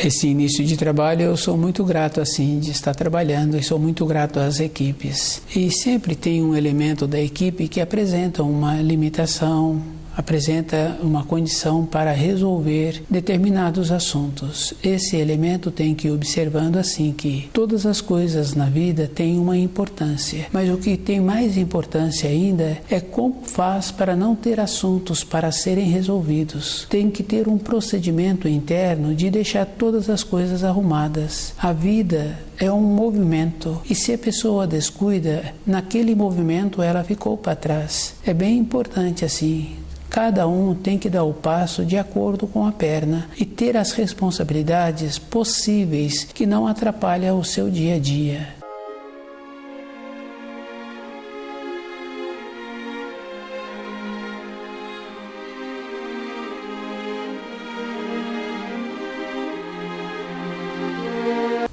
Esse início de trabalho eu sou muito grato assim de estar trabalhando e sou muito grato às equipes. E sempre tem um elemento da equipe que apresenta uma limitação, apresenta uma condição para resolver determinados assuntos. Esse elemento tem que ir observando assim que todas as coisas na vida têm uma importância, mas o que tem mais importância ainda é como faz para não ter assuntos para serem resolvidos. Tem que ter um procedimento interno de deixar todas as coisas arrumadas. A vida é um movimento e se a pessoa descuida, naquele movimento ela ficou para trás. É bem importante assim. Cada um tem que dar o passo de acordo com a perna e ter as responsabilidades possíveis que não atrapalham o seu dia a dia.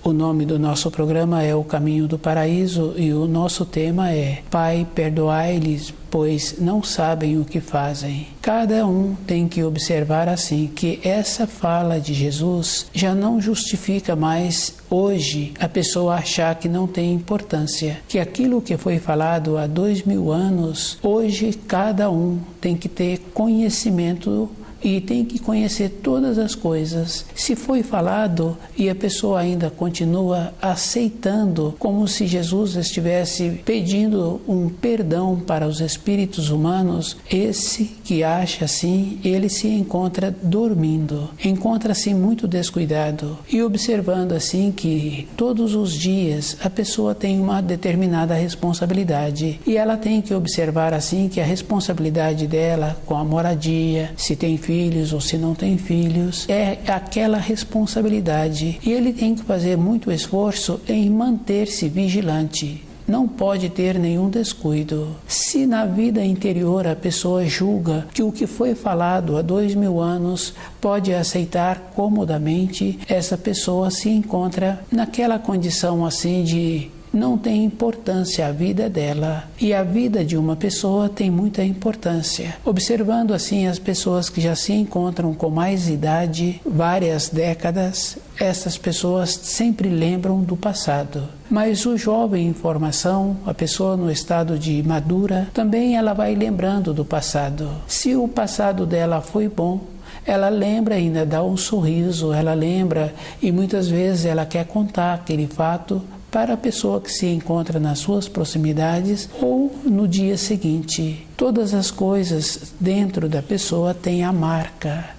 O nome do nosso programa é O Caminho do Paraíso e o nosso tema é Pai, perdoai-lhes, pois não sabem o que fazem. Cada um tem que observar assim que essa fala de Jesus já não justifica mais hoje a pessoa achar que não tem importância, que aquilo que foi falado há 2000 anos, hoje cada um tem que ter conhecimento e tem que conhecer todas as coisas. Se foi falado e a pessoa ainda continua aceitando como se Jesus estivesse pedindo um perdão para os espíritos humanos, esse que acha assim, ele se encontra dormindo, encontra-se muito descuidado e observando assim que todos os dias a pessoa tem uma determinada responsabilidade e ela tem que observar assim que a responsabilidade dela com a moradia, se tem filhos ou se não tem filhos, é aquela responsabilidade e ele tem que fazer muito esforço em manter-se vigilante. Não pode ter nenhum descuido. Se na vida interior a pessoa julga que o que foi falado há 2000 anos pode aceitar comodamente, essa pessoa se encontra naquela condição assim de não tem importância a vida dela e a vida de uma pessoa tem muita importância. Observando assim as pessoas que já se encontram com mais idade, várias décadas, essas pessoas sempre lembram do passado. Mas o jovem em formação, a pessoa no estado de madura, também ela vai lembrando do passado. Se o passado dela foi bom, ela lembra ainda, dá um sorriso, ela lembra e muitas vezes ela quer contar aquele fato para a pessoa que se encontra nas suas proximidades ou no dia seguinte. Todas as coisas dentro da pessoa têm a marca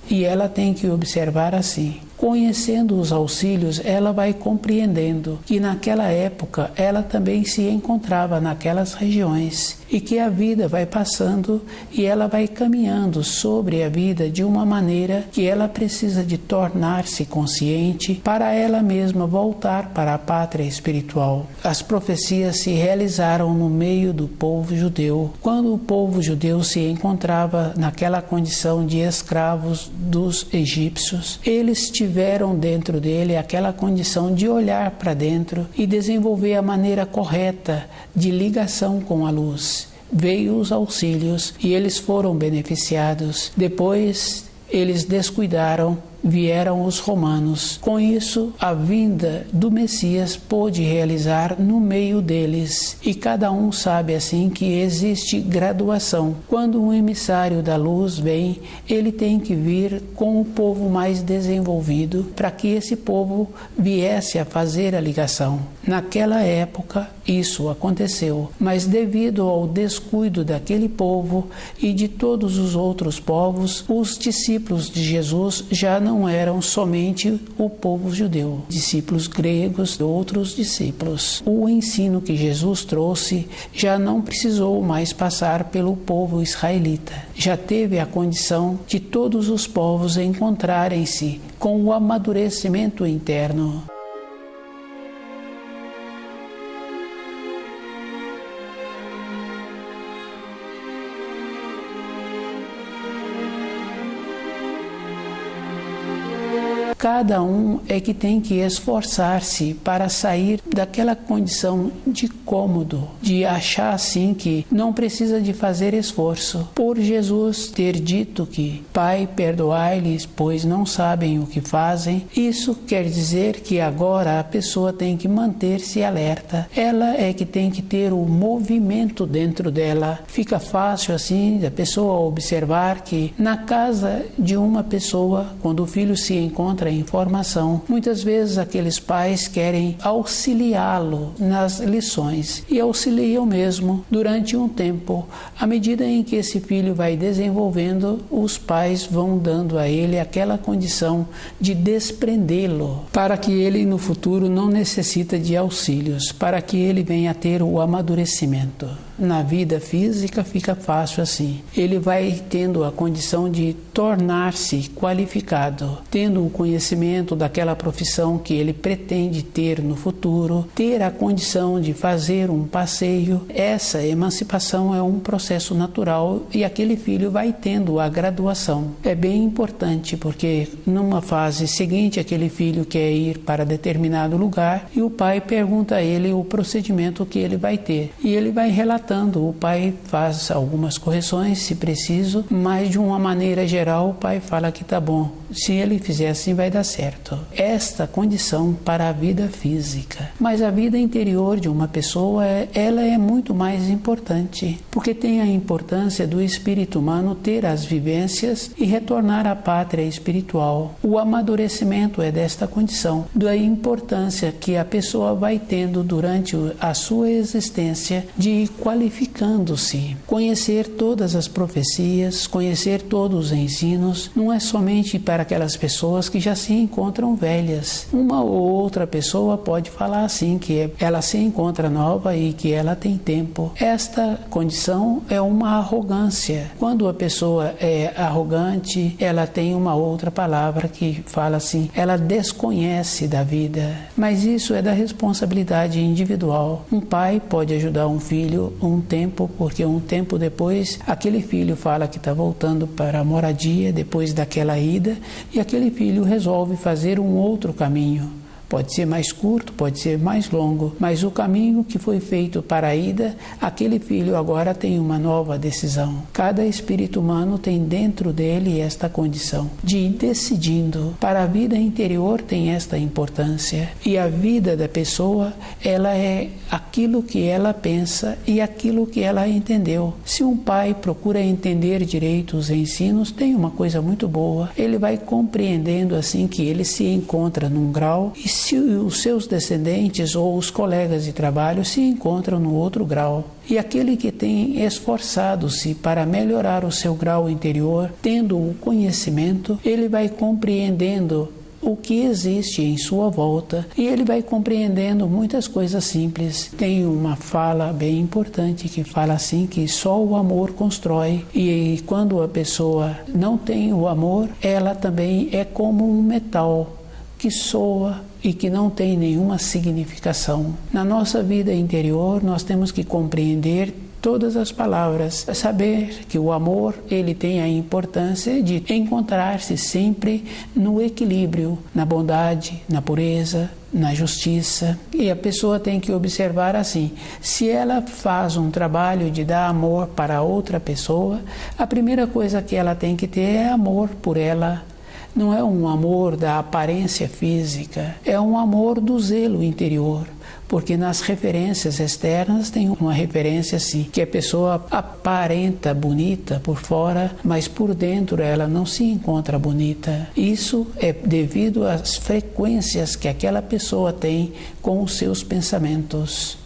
e ela tem que observar assim. Conhecendo os auxílios, ela vai compreendendo que naquela época ela também se encontrava naquelas regiões e que a vida vai passando e ela vai caminhando sobre a vida de uma maneira que ela precisa de tornar-se consciente para ela mesma voltar para a pátria espiritual. As profecias se realizaram no meio do povo judeu, quando o povo judeu se encontrava naquela condição de escravos dos egípcios. Eles tiveram dentro dele aquela condição de olhar para dentro e desenvolver a maneira correta de ligação com a luz. Veio os auxílios e eles foram beneficiados. Depois eles descuidaram, vieram os romanos. Com isso, a vinda do Messias pôde realizar no meio deles. E cada um sabe assim que existe graduação. Quando um emissário da luz vem, ele tem que vir com o povo mais desenvolvido para que esse povo viesse a fazer a ligação. Naquela época, isso aconteceu, mas devido ao descuido daquele povo e de todos os outros povos, os discípulos de Jesus já não eram somente o povo judeu, discípulos gregos, outros discípulos. O ensino que Jesus trouxe já não precisou mais passar pelo povo israelita. Já teve a condição de todos os povos encontrarem-se com o amadurecimento interno. Cada um é que tem que esforçar-se para sair daquela condição de cômodo, de achar assim que não precisa de fazer esforço. Por Jesus ter dito que Pai, perdoai-lhes, pois não sabem o que fazem, isso quer dizer que agora a pessoa tem que manter-se alerta. Ela é que tem que ter o movimento dentro dela. Fica fácil assim da pessoa observar que na casa de uma pessoa, quando o filho se encontra em formação, muitas vezes aqueles pais querem auxiliá-lo nas lições e auxiliam mesmo durante um tempo. À medida em que esse filho vai desenvolvendo, os pais vão dando a ele aquela condição de desprendê-lo, para que ele no futuro não necessita de auxílios, para que ele venha a ter o amadurecimento. Na vida física fica fácil assim. Ele vai tendo a condição de tornar-se qualificado, tendo o conhecimento daquela profissão que ele pretende ter no futuro, ter a condição de fazer um passeio. Essa emancipação é um processo natural e aquele filho vai tendo a graduação. É bem importante porque numa fase seguinte aquele filho quer ir para determinado lugar e o pai pergunta a ele o procedimento que ele vai ter. E ele vai relatando. O pai faz algumas correções, se preciso, mas de uma maneira geral o pai fala que tá bom. Se ele fizer assim vai dar certo. Esta condição para a vida física. Mas a vida interior de uma pessoa, ela é muito mais importante, porque tem a importância do espírito humano ter as vivências e retornar à pátria espiritual. O amadurecimento é desta condição, da importância que a pessoa vai tendo durante a sua existência de ir qualificando-se. Conhecer todas as profecias, conhecer todos os ensinos, não é somente para aquelas pessoas que já se encontram velhas. Uma ou outra pessoa pode falar assim, que ela se encontra nova e que ela tem tempo. Esta condição é uma arrogância. Quando a pessoa é arrogante, ela tem uma outra palavra que fala assim, ela desconhece da vida. Mas isso é da responsabilidade individual. Um pai pode ajudar um filho um tempo, porque um tempo depois aquele filho fala que está voltando para a moradia depois daquela ida e aquele filho resolve fazer um outro caminho. Pode ser mais curto, pode ser mais longo, mas o caminho que foi feito para a ida, aquele filho agora tem uma nova decisão. Cada espírito humano tem dentro dele esta condição de ir decidindo. Para a vida interior tem esta importância. E a vida da pessoa, ela é aquilo que ela pensa e aquilo que ela entendeu. Se um pai procura entender direito os ensinos, tem uma coisa muito boa. Ele vai compreendendo assim que ele se encontra num grau e se os seus descendentes ou os colegas de trabalho se encontram no outro grau. E aquele que tem esforçado-se para melhorar o seu grau interior, tendo o conhecimento, ele vai compreendendo o que existe em sua volta e ele vai compreendendo muitas coisas simples. Tem uma fala bem importante que fala assim que só o amor constrói e quando a pessoa não tem o amor, ela também é como um metal que soa e que não tem nenhuma significação. Na nossa vida interior, nós temos que compreender todas as palavras, saber que o amor, ele tem a importância de encontrar-se sempre no equilíbrio, na bondade, na pureza, na justiça. E a pessoa tem que observar assim, se ela faz um trabalho de dar amor para outra pessoa, a primeira coisa que ela tem que ter é amor por ela. Não é um amor da aparência física, é um amor do zelo interior. Porque nas referências externas tem uma referência assim, que a pessoa aparenta bonita por fora, mas por dentro ela não se encontra bonita. Isso é devido às frequências que aquela pessoa tem com os seus pensamentos.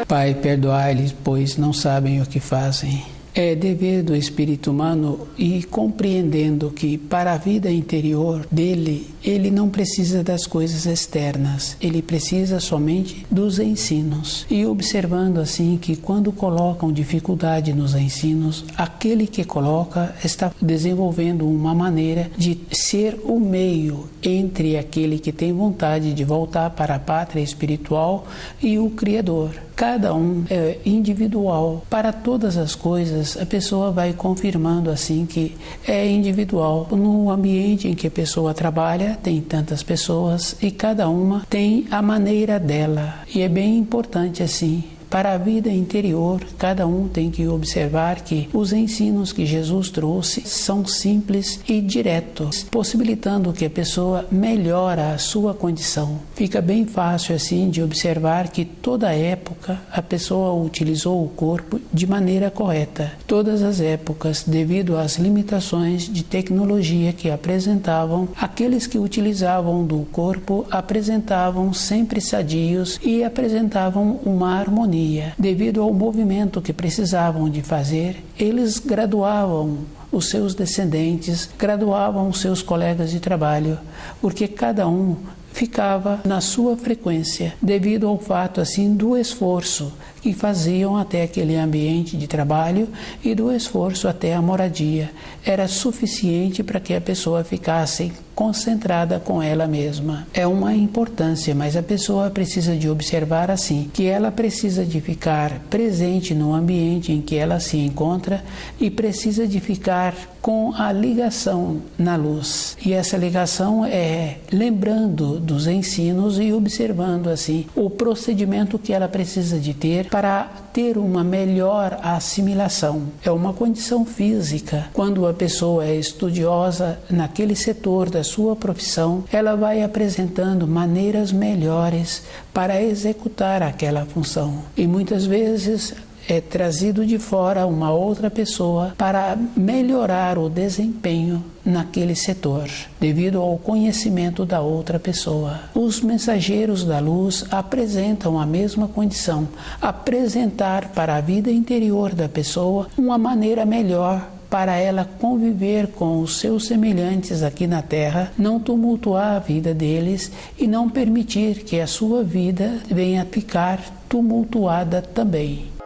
Pai, perdoai-lhes, pois não sabem o que fazem. É dever do espírito humano ir compreendendo que para a vida interior dele, ele não precisa das coisas externas, ele precisa somente dos ensinos. E observando assim que quando colocam dificuldade nos ensinos, aquele que coloca está desenvolvendo uma maneira de ser o meio entre aquele que tem vontade de voltar para a pátria espiritual e o Criador. Cada um é individual. Para todas as coisas, a pessoa vai confirmando assim que é individual. No ambiente em que a pessoa trabalha, tem tantas pessoas e cada uma tem a maneira dela. E é bem importante assim. Para a vida interior, cada um tem que observar que os ensinos que Jesus trouxe são simples e diretos, possibilitando que a pessoa melhore a sua condição. Fica bem fácil assim de observar que toda época a pessoa utilizou o corpo de maneira correta. Todas as épocas, devido às limitações de tecnologia que apresentavam, aqueles que utilizavam do corpo apresentavam sempre sadios e apresentavam uma harmonia. Devido ao movimento que precisavam de fazer, eles graduavam os seus descendentes, graduavam os seus colegas de trabalho, porque cada um ficava na sua frequência, devido ao fato assim do esforço que faziam até aquele ambiente de trabalho e do esforço até a moradia. Era suficiente para que a pessoa ficasse concentrada com ela mesma. É uma importância, mas a pessoa precisa de observar assim, que ela precisa de ficar presente no ambiente em que ela se encontra e precisa de ficar com a ligação na luz. E essa ligação é lembrando dos ensinos e observando assim o procedimento que ela precisa de ter para ter uma melhor assimilação. É uma condição física. Quando a pessoa é estudiosa naquele setor da sua profissão, ela vai apresentando maneiras melhores para executar aquela função. E muitas vezes é trazido de fora uma outra pessoa para melhorar o desempenho naquele setor, devido ao conhecimento da outra pessoa. Os mensageiros da luz apresentam a mesma condição, apresentar para a vida interior da pessoa uma maneira melhor para ela conviver com os seus semelhantes aqui na Terra, não tumultuar a vida deles e não permitir que a sua vida venha ficar tumultuada também.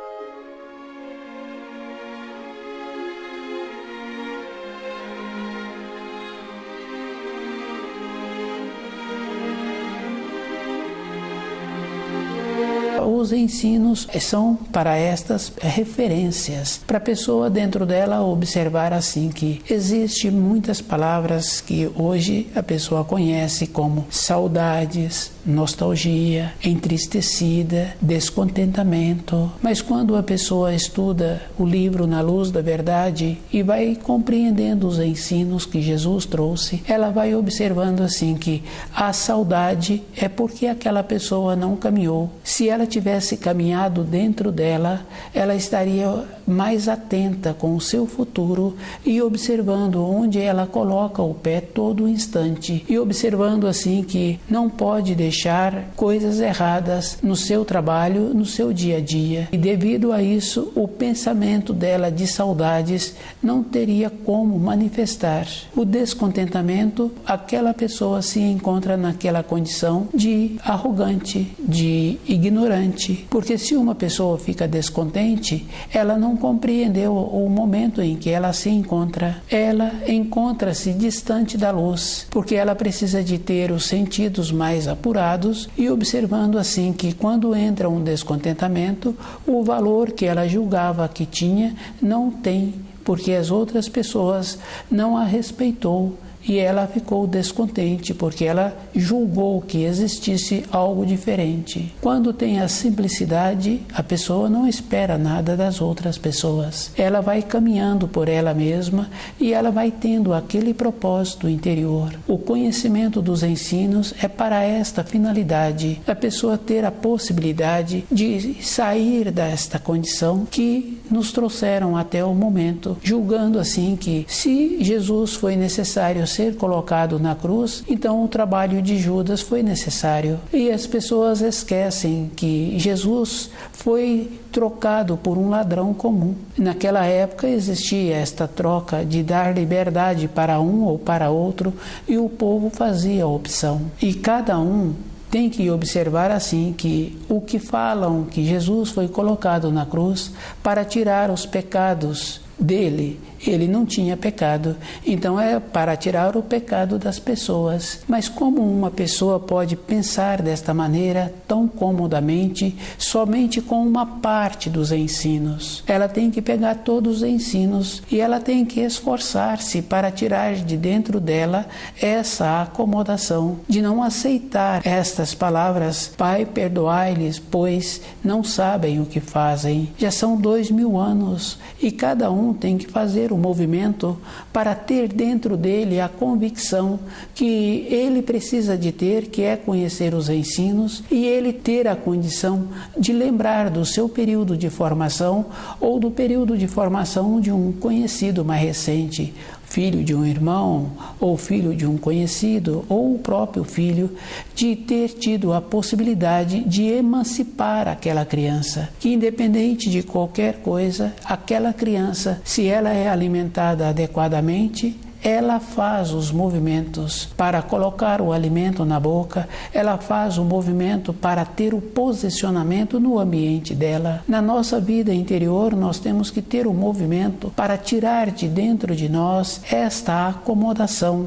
Os ensinos são para estas referências, para a pessoa dentro dela observar assim que existem muitas palavras que hoje a pessoa conhece como saudades, nostalgia, entristecida, descontentamento. Mas quando a pessoa estuda o livro Na Luz da Verdade e vai compreendendo os ensinos que Jesus trouxe, ela vai observando assim que a saudade é porque aquela pessoa não caminhou. Se ela tivesse caminhado dentro dela, ela estaria mais atenta com o seu futuro e observando onde ela coloca o pé todo instante e observando assim que não pode deixar coisas erradas no seu trabalho, no seu dia a dia. E devido a isso, o pensamento dela de saudades não teria como manifestar. O descontentamento, aquela pessoa se encontra naquela condição de arrogante, de ignorante, porque se uma pessoa fica descontente, ela não compreendeu o momento em que ela se encontra. Ela encontra-se distante da luz, porque ela precisa de ter os sentidos mais apurados e observando assim que quando entra um descontentamento, o valor que ela julgava que tinha não tem, porque as outras pessoas não a respeitou. E ela ficou descontente porque ela julgou que existisse algo diferente. Quando tem a simplicidade, a pessoa não espera nada das outras pessoas. Ela vai caminhando por ela mesma e ela vai tendo aquele propósito interior. O conhecimento dos ensinos é para esta finalidade, a pessoa ter a possibilidade de sair desta condição que nos trouxeram até o momento, julgando assim que se Jesus foi necessário ser colocado na cruz, então o trabalho de Judas foi necessário. E as pessoas esquecem que Jesus foi trocado por um ladrão comum. Naquela época existia esta troca de dar liberdade para um ou para outro, e o povo fazia a opção. E cada um tem que observar assim que o que falam que Jesus foi colocado na cruz para tirar os pecados dele, ele não tinha pecado, então é para tirar o pecado das pessoas. Mas como uma pessoa pode pensar desta maneira tão comodamente, somente com uma parte dos ensinos? Ela tem que pegar todos os ensinos e ela tem que esforçar-se para tirar de dentro dela essa acomodação de não aceitar estas palavras: Pai, perdoai-lhes, pois não sabem o que fazem. Já são 2000 anos e cada um tem que fazer o movimento para ter dentro dele a convicção que ele precisa de ter, que é conhecer os ensinos, e ele ter a condição de lembrar do seu período de formação ou do período de formação de um conhecido mais recente, filho de um irmão, ou filho de um conhecido, ou o próprio filho, de ter tido a possibilidade de emancipar aquela criança, que independente de qualquer coisa, aquela criança, se ela é alimentada adequadamente, ela faz os movimentos para colocar o alimento na boca, ela faz o movimento para ter o posicionamento no ambiente dela. Na nossa vida interior, nós temos que ter o movimento para tirar de dentro de nós esta acomodação,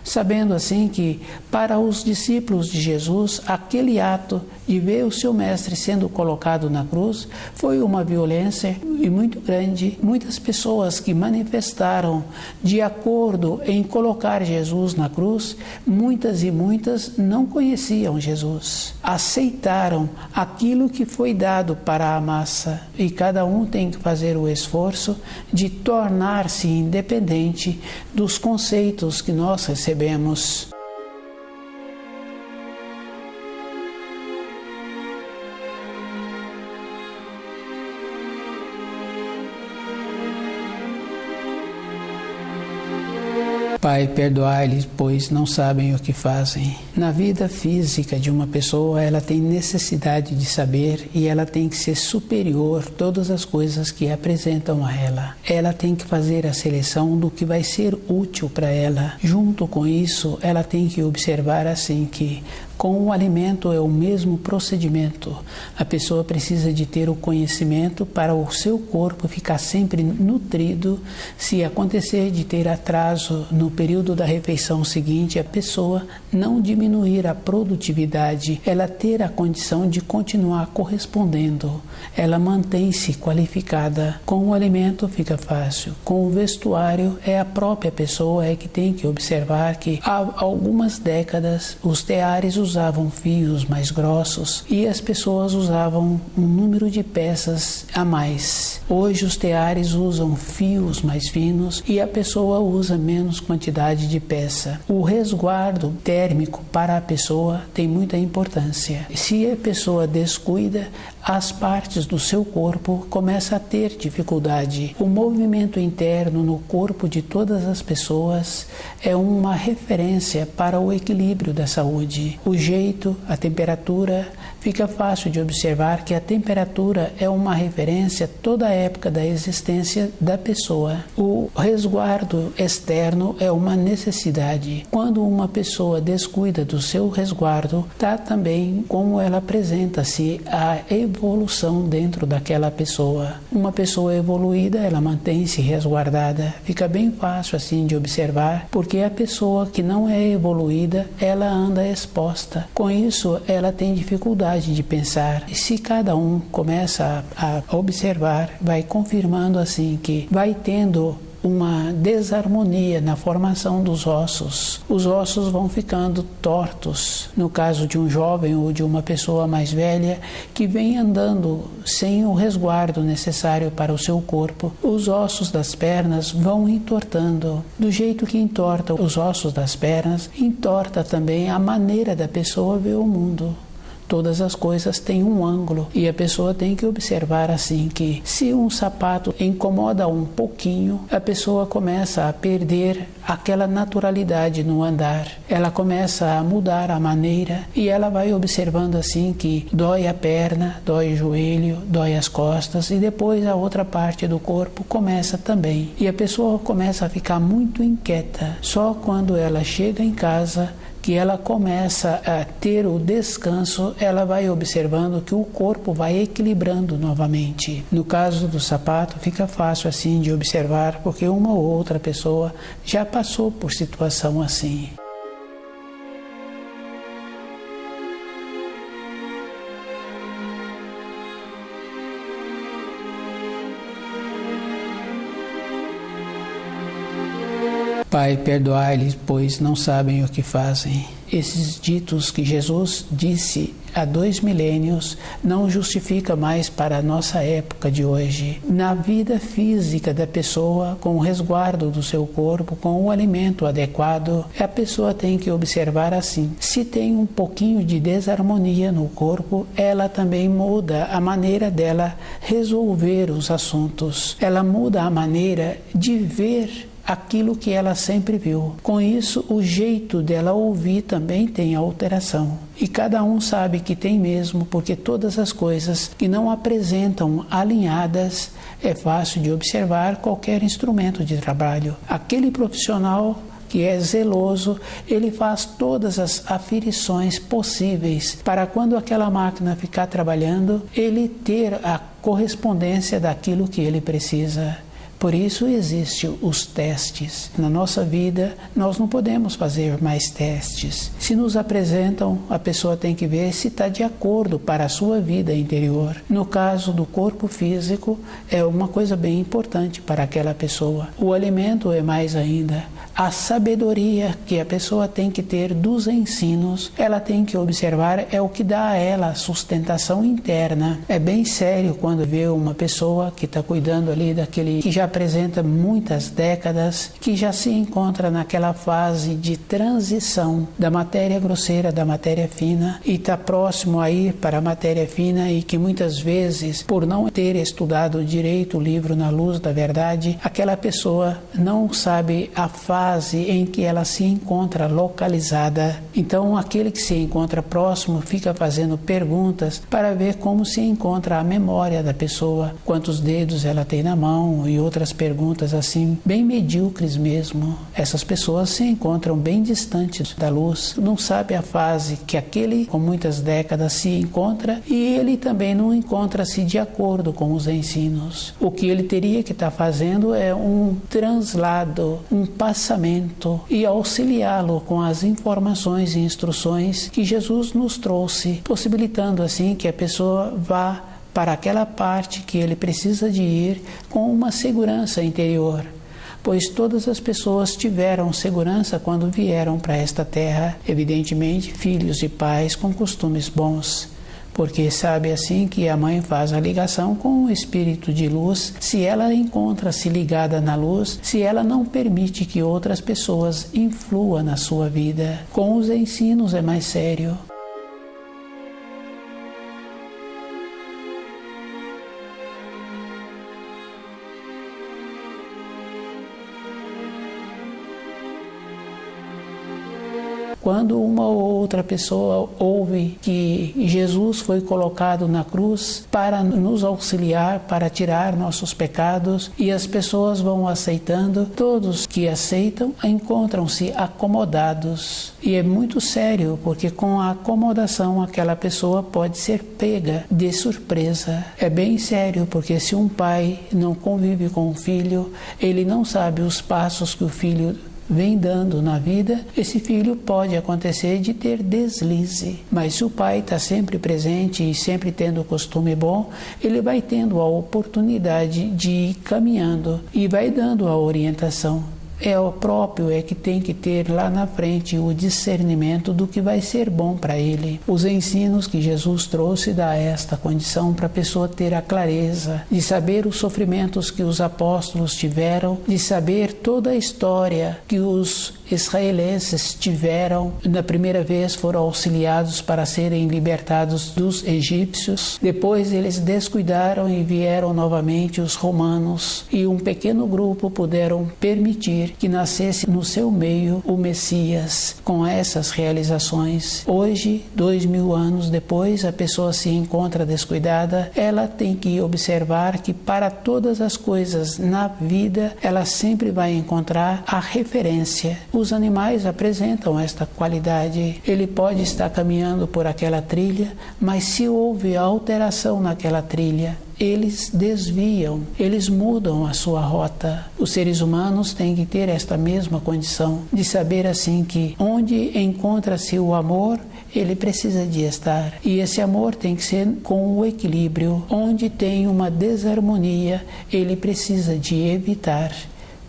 sabendo assim que para os discípulos de Jesus, aquele ato de ver o seu mestre sendo colocado na cruz foi uma violência e muito grande. Muitas pessoas que manifestaram de acordo em colocar Jesus na cruz, muitas e muitas não conheciam Jesus, aceitaram aquilo que foi dado para a massa, e cada um tem que fazer o esforço de tornar-se independente dos conceitos que nós recebemos. Pai, perdoai-lhes, pois não sabem o que fazem. Na vida física de uma pessoa, ela tem necessidade de saber e ela tem que ser superior a todas as coisas que apresentam a ela. Ela tem que fazer a seleção do que vai ser útil para ela. Junto com isso, ela tem que observar assim que com o alimento é o mesmo procedimento. A pessoa precisa de ter o conhecimento para o seu corpo ficar sempre nutrido. Se acontecer de ter atraso no período da refeição seguinte, a pessoa não diminuir a produtividade, ela ter a condição de continuar correspondendo. Ela mantém-se qualificada. Com o alimento fica fácil. Com o vestuário, é a própria pessoa que tem que observar que há algumas décadas os teares usavam fios mais grossos e as pessoas usavam um número de peças a mais. Hoje os teares usam fios mais finos e a pessoa usa menos quantidade de peça. O resguardo térmico para a pessoa tem muita importância. Se a pessoa descuida, as partes do seu corpo começam a ter dificuldade. O movimento interno no corpo de todas as pessoas é uma referência para o equilíbrio da saúde. O jeito, a temperatura, fica fácil de observar que a temperatura é uma referência toda a época da existência da pessoa. O resguardo externo é uma necessidade. Quando uma pessoa descuida do seu resguardo, está também como ela apresenta-se a evolução dentro daquela pessoa. Uma pessoa evoluída, ela mantém-se resguardada. Fica bem fácil assim de observar, porque a pessoa que não é evoluída, ela anda exposta. Com isso, ela tem dificuldade de pensar. E se cada um começa a observar, vai confirmando assim que vai tendo uma desarmonia na formação dos ossos. Os ossos vão ficando tortos. No caso de um jovem ou de uma pessoa mais velha que vem andando sem o resguardo necessário para o seu corpo, os ossos das pernas vão entortando. Do jeito que entorta os ossos das pernas, entorta também a maneira da pessoa ver o mundo. Todas as coisas têm um ângulo e a pessoa tem que observar assim que se um sapato incomoda um pouquinho, a pessoa começa a perder aquela naturalidade no andar. Ela começa a mudar a maneira e ela vai observando assim que dói a perna, dói o joelho, dói as costas e depois a outra parte do corpo começa também. E a pessoa começa a ficar muito inquieta. Só quando ela chega em casa que ela começa a ter o descanso, ela vai observando que o corpo vai equilibrando novamente. No caso do sapato, fica fácil assim de observar, porque uma ou outra pessoa já passou por situação assim. Pai, perdoai-lhes, pois não sabem o que fazem. Esses ditos que Jesus disse há 2 milênios não justifica mais para a nossa época de hoje. Na vida física da pessoa, com o resguardo do seu corpo, com o alimento adequado, a pessoa tem que observar assim. Se tem um pouquinho de desarmonia no corpo, ela também muda a maneira dela resolver os assuntos. Ela muda a maneira de ver aquilo que ela sempre viu. Com isso, o jeito dela ouvir também tem alteração. E cada um sabe que tem mesmo, porque todas as coisas que não apresentam alinhadas, é fácil de observar qualquer instrumento de trabalho. Aquele profissional que é zeloso, ele faz todas as aferições possíveis para quando aquela máquina ficar trabalhando, ele ter a correspondência daquilo que ele precisa. Por isso existem os testes. Na nossa vida, nós não podemos fazer mais testes. Se nos apresentam, a pessoa tem que ver se está de acordo para a sua vida interior. No caso do corpo físico, é uma coisa bem importante para aquela pessoa. O alimento é mais ainda. A sabedoria que a pessoa tem que ter dos ensinos, ela tem que observar, é o que dá a ela a sustentação interna. É bem sério quando vê uma pessoa que está cuidando ali daquele que já apresenta muitas décadas, que já se encontra naquela fase de transição da matéria grosseira da matéria fina e está próximo a ir para a matéria fina e que muitas vezes, por não ter estudado direito o livro Na Luz da Verdade, aquela pessoa não sabe a fase em que ela se encontra localizada. Então, aquele que se encontra próximo fica fazendo perguntas para ver como se encontra a memória da pessoa, quantos dedos ela tem na mão e outras perguntas assim, bem medíocres mesmo. Essas pessoas se encontram bem distantes da luz, não sabe a fase que aquele com muitas décadas se encontra e ele também não encontra-se de acordo com os ensinos. O que ele teria que estar fazendo é um translado, um passamento e auxiliá-lo com as informações e instruções que Jesus nos trouxe, possibilitando assim que a pessoa vá para aquela parte que ele precisa de ir com uma segurança interior, pois todas as pessoas tiveram segurança quando vieram para esta terra, evidentemente filhos de pais com costumes bons. Porque sabe assim que a mãe faz a ligação com o espírito de luz, se ela encontra-se ligada na luz, se ela não permite que outras pessoas influam na sua vida. Com os ensinos é mais sério. Quando uma ou outra pessoa ouve que Jesus foi colocado na cruz para nos auxiliar, para tirar nossos pecados, e as pessoas vão aceitando, todos que aceitam encontram-se acomodados. E é muito sério, porque com a acomodação aquela pessoa pode ser pega de surpresa. É bem sério, porque se um pai não convive com o filho, ele não sabe os passos que o filho vem dando na vida, esse filho pode acontecer de ter deslize. Mas se o pai está sempre presente e sempre tendo o costume bom, ele vai tendo a oportunidade de ir caminhando e vai dando a orientação. É o próprio que tem que ter lá na frente o discernimento do que vai ser bom para ele. Os ensinos que Jesus trouxe dá esta condição para a pessoa ter a clareza de saber os sofrimentos que os apóstolos tiveram, de saber toda a história que os israelenses na primeira vez foram auxiliados para serem libertados dos egípcios. Depois eles descuidaram e vieram novamente os romanos, e um pequeno grupo puderam permitir que nascesse no seu meio o Messias. Com essas realizações, hoje, 2000 anos depois, a pessoa se encontra descuidada. Ela tem que observar que para todas as coisas na vida, ela sempre vai encontrar a referência. Os animais apresentam esta qualidade. Ele pode estar caminhando por aquela trilha, mas se houve alteração naquela trilha, eles desviam, eles mudam a sua rota. Os seres humanos têm que ter esta mesma condição de saber assim que onde encontra-se o amor, ele precisa de estar. E esse amor tem que ser com o equilíbrio. Onde tem uma desarmonia, ele precisa de evitar.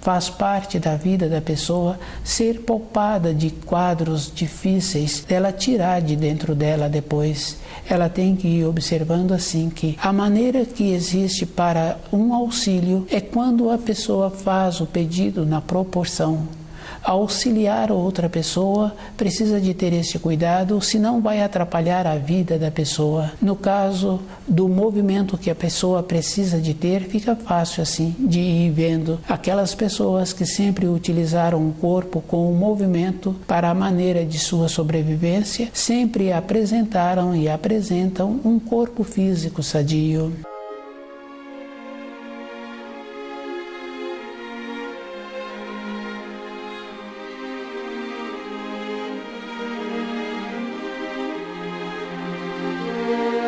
Faz parte da vida da pessoa ser poupada de quadros difíceis, dela tirar de dentro dela depois. Ela tem que ir observando assim que a maneira que existe para um auxílio é quando a pessoa faz o pedido na proporção. Auxiliar outra pessoa precisa de ter esse cuidado, senão vai atrapalhar a vida da pessoa. No caso do movimento que a pessoa precisa de ter, fica fácil assim de ir vendo. Aquelas pessoas que sempre utilizaram o corpo com o movimento para a maneira de sua sobrevivência, sempre apresentaram e apresentam um corpo físico sadio.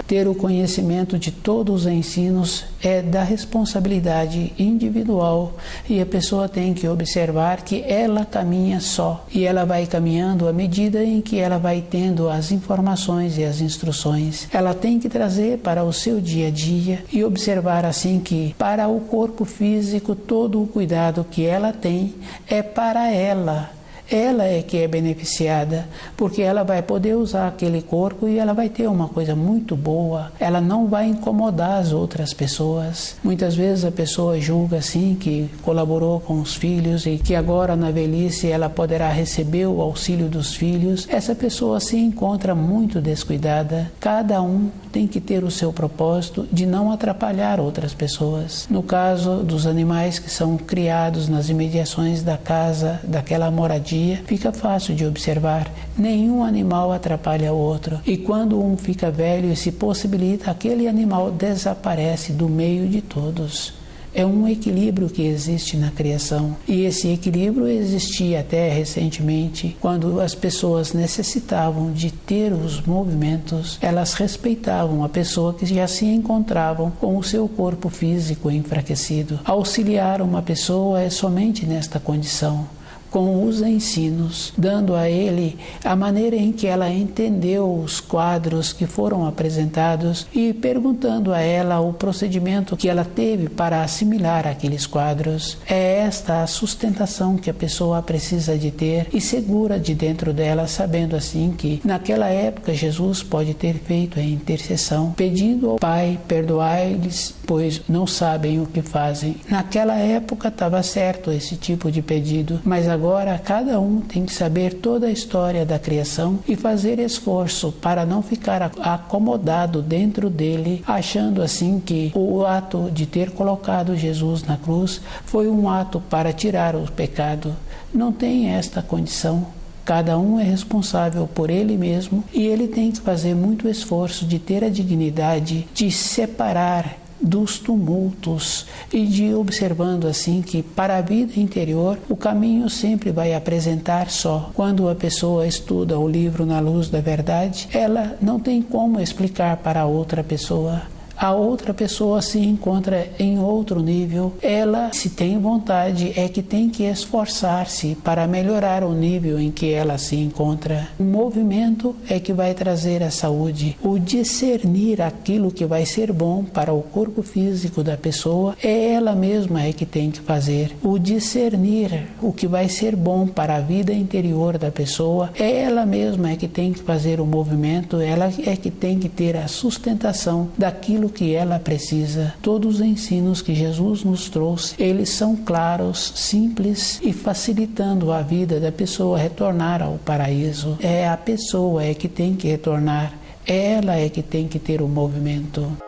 Ter o conhecimento de todos os ensinos é da responsabilidade individual, e a pessoa tem que observar que ela caminha só, e ela vai caminhando à medida em que ela vai tendo as informações e as instruções. Ela tem que trazer para o seu dia a dia e observar assim que para o corpo físico todo o cuidado que ela tem é para ela. Ela é que é beneficiada, porque ela vai poder usar aquele corpo e ela vai ter uma coisa muito boa. Ela não vai incomodar as outras pessoas. Muitas vezes a pessoa julga assim que colaborou com os filhos e que agora na velhice ela poderá receber o auxílio dos filhos. Essa pessoa se encontra muito descuidada. Cada um tem que ter o seu propósito de não atrapalhar outras pessoas. No caso dos animais que são criados nas imediações da casa, daquela moradia, fica fácil de observar. Nenhum animal atrapalha o outro. E quando um fica velho e se possibilita, aquele animal desaparece do meio de todos. É um equilíbrio que existe na criação. E esse equilíbrio existia até recentemente, quando as pessoas necessitavam de ter os movimentos, elas respeitavam a pessoa que já se encontravam com o seu corpo físico enfraquecido. Auxiliar uma pessoa é somente nesta condição, com os ensinos, dando a ele a maneira em que ela entendeu os quadros que foram apresentados e perguntando a ela o procedimento que ela teve para assimilar aqueles quadros. É esta a sustentação que a pessoa precisa de ter e segura de dentro dela, sabendo assim que naquela época Jesus pode ter feito a intercessão, pedindo ao Pai, perdoai-lhes, pois não sabem o que fazem. Naquela época estava certo esse tipo de pedido, mas agora cada um tem que saber toda a história da criação e fazer esforço para não ficar acomodado dentro dele, achando assim que o ato de ter colocado Jesus na cruz foi um ato para tirar o pecado. Não tem esta condição. Cada um é responsável por ele mesmo e ele tem que fazer muito esforço de ter a dignidade de separar dos tumultos e de observando assim que para a vida interior o caminho sempre vai apresentar só. Quando a pessoa estuda o livro Na Luz da Verdade, ela não tem como explicar para outra pessoa. A outra pessoa se encontra em outro nível. Ela, se tem vontade, é que tem que esforçar-se para melhorar o nível em que ela se encontra. O movimento é que vai trazer a saúde. O discernir aquilo que vai ser bom para o corpo físico da pessoa, é ela mesma é que tem que fazer. O discernir o que vai ser bom para a vida interior da pessoa, é ela mesma é que tem que fazer o movimento, ela é que tem que ter a sustentação daquilo aquilo que ela precisa. Todos os ensinos que Jesus nos trouxe, eles são claros, simples e facilitando a vida da pessoa retornar ao paraíso. É a pessoa que tem que retornar, ela é que tem que ter o movimento.